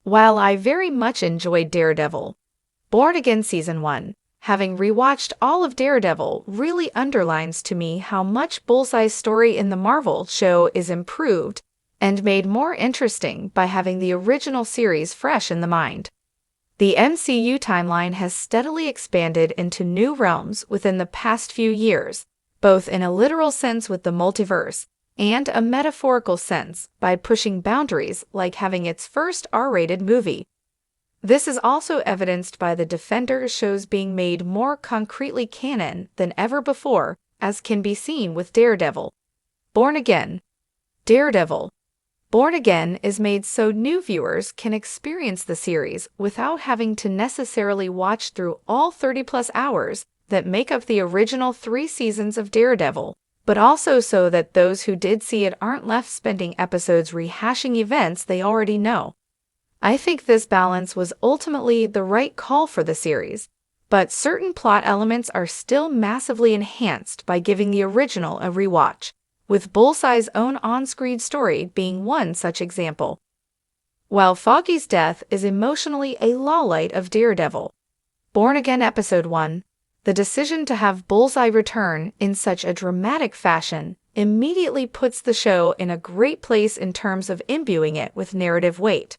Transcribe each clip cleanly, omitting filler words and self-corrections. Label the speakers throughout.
Speaker 1: While I very much enjoyed Daredevil, Born Again Season 1, having rewatched all of Daredevil really underlines to me how much Bullseye's story in the Marvel show is improved and made more interesting by having the original series fresh in the mind. The MCU timeline has steadily expanded into new realms within the past few years, both in a literal sense with the multiverse and a metaphorical sense by pushing boundaries like having its first R-rated movie. This is also evidenced by the Defenders shows being made more concretely canon than ever before, as can be seen with Daredevil. Born Again. Daredevil. Born Again is made so new viewers can experience the series without having to necessarily watch through all 30-plus hours that make up the original 3 seasons of Daredevil, but also so that those who did see it aren't left spending episodes rehashing events they already know. I think this balance was ultimately the right call for the series, but certain plot elements are still massively enhanced by giving the original a rewatch, with Bullseye's own on-screen story being one such example. While Foggy's death is emotionally a lowlight of Daredevil, Born Again Episode 1, the decision to have Bullseye return in such a dramatic fashion immediately puts the show in a great place in terms of imbuing it with narrative weight.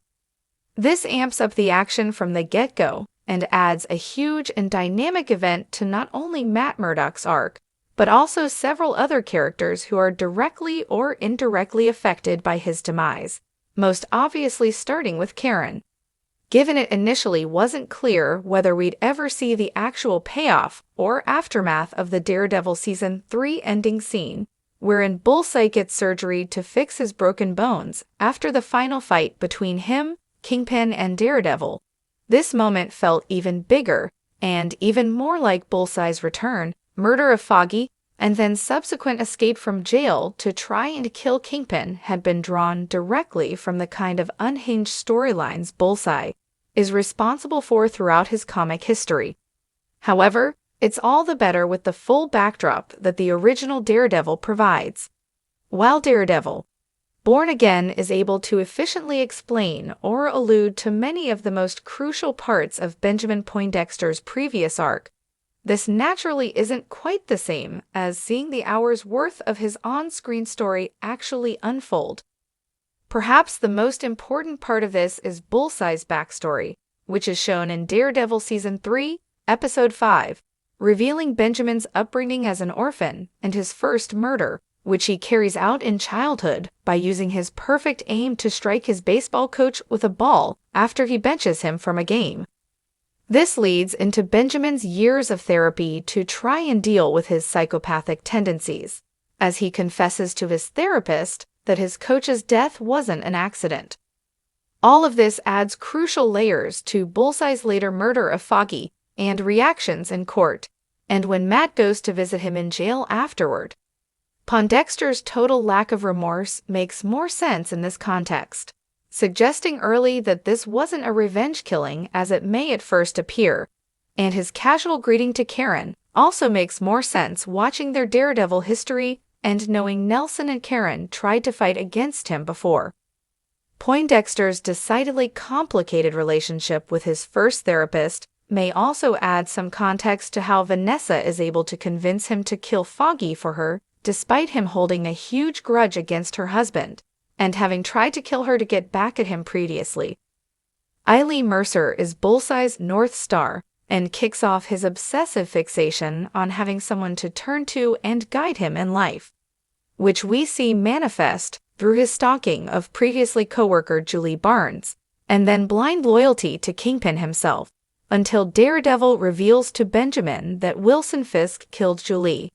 Speaker 1: This amps up the action from the get-go and adds a huge and dynamic event to not only Matt Murdock's arc, but also several other characters who are directly or indirectly affected by his demise, most obviously starting with Karen. Given it initially wasn't clear whether we'd ever see the actual payoff or aftermath of the Daredevil Season 3 ending scene, wherein Bullseye gets surgery to fix his broken bones after the final fight between him, Kingpin, and Daredevil, this moment felt even bigger and even more like Bullseye's return, murder of Foggy, and then subsequent escape from jail to try and kill Kingpin had been drawn directly from the kind of unhinged storylines Bullseye is responsible for throughout his comic history. However, it's all the better with the full backdrop that the original Daredevil provides. While Daredevil, Born Again is able to efficiently explain or allude to many of the most crucial parts of Benjamin Poindexter's previous arc, this naturally isn't quite the same as seeing the hour's worth of his on-screen story actually unfold. Perhaps the most important part of this is Bullseye's backstory, which is shown in Daredevil Season 3, Episode 5, revealing Benjamin's upbringing as an orphan and his first murder, which he carries out in childhood by using his perfect aim to strike his baseball coach with a ball after he benches him from a game. This leads into Benjamin's years of therapy to try and deal with his psychopathic tendencies, as he confesses to his therapist that his coach's death wasn't an accident. All of this adds crucial layers to Bullseye's later murder of Foggy and reactions in court, and when Matt goes to visit him in jail afterward. Poindexter's total lack of remorse makes more sense in this context, suggesting early that this wasn't a revenge killing as it may at first appear, and his casual greeting to Karen also makes more sense watching their Daredevil history and knowing Nelson and Karen tried to fight against him before. Poindexter's decidedly complicated relationship with his first therapist may also add some context to how Vanessa is able to convince him to kill Foggy for her despite him holding a huge grudge against her husband and having tried to kill her to get back at him previously. Eileen Mercer is Bullseye's North Star and kicks off his obsessive fixation on having someone to turn to and guide him in life, which we see manifest through his stalking of previously co-worker Julie Barnes, and then blind loyalty to Kingpin himself, until Daredevil reveals to Benjamin that Wilson Fisk killed Julie.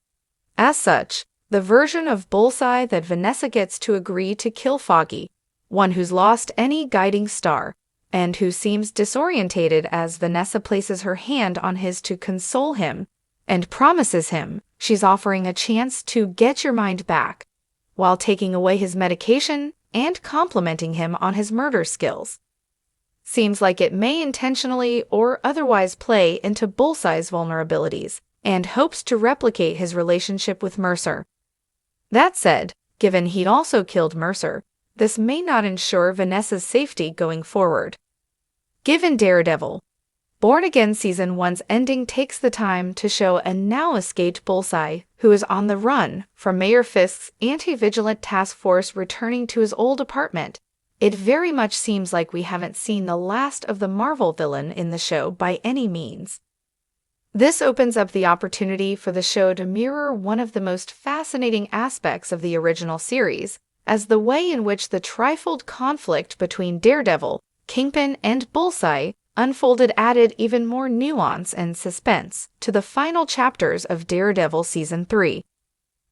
Speaker 1: As such, the version of Bullseye that Vanessa gets to agree to kill Foggy, one who's lost any guiding star, and who seems disorientated as Vanessa places her hand on his to console him, and promises him she's offering a chance to get your mind back, while taking away his medication and complimenting him on his murder skills. Seems like it may intentionally or otherwise play into Bullseye's vulnerabilities, and hopes to replicate his relationship with Mercer. That said, given he'd also killed Mercer, this may not ensure Vanessa's safety going forward, Given Daredevil, Born Again Season 1's ending takes the time to show a now-escaped Bullseye who is on the run from Mayor Fisk's anti-vigilant task force returning to his old apartment. It very much seems like we haven't seen the last of the Marvel villain in the show by any means. This opens up the opportunity for the show to mirror one of the most fascinating aspects of the original series, as the way in which the trifold conflict between Daredevil, Kingpin, and Bullseye unfolded added even more nuance and suspense to the final chapters of Daredevil Season 3.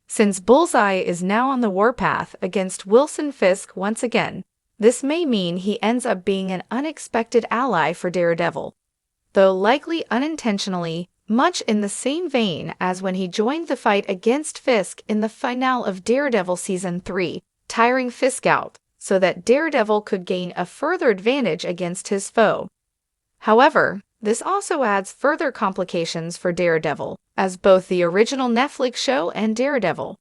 Speaker 1: Since Bullseye is now on the warpath against Wilson Fisk once again, this may mean he ends up being an unexpected ally for Daredevil, though likely unintentionally, much in the same vein as when he joined the fight against Fisk in the finale of Daredevil Season 3, tiring Fisk out so that Daredevil could gain a further advantage against his foe. However, this also adds further complications for Daredevil, as both the original Netflix show and Daredevil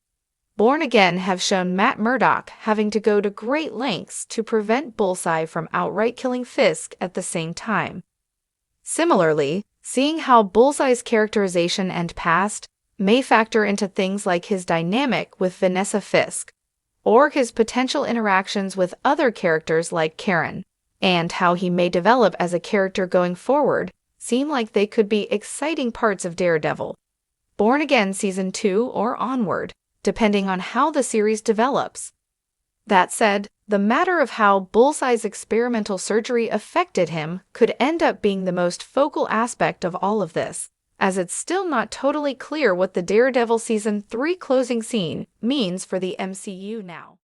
Speaker 1: Born Again have shown Matt Murdock having to go to great lengths to prevent Bullseye from outright killing Fisk at the same time. Similarly, seeing how Bullseye's characterization and past may factor into things like his dynamic with Vanessa Fisk, or his potential interactions with other characters like Karen, and how he may develop as a character going forward, seem like they could be exciting parts of Daredevil Born Again Season 2 or onward, depending on how the series develops. That said, the matter of how Bullseye's experimental surgery affected him could end up being the most focal aspect of all of this, as it's still not totally clear what the Daredevil Season 3 closing scene means for the MCU now.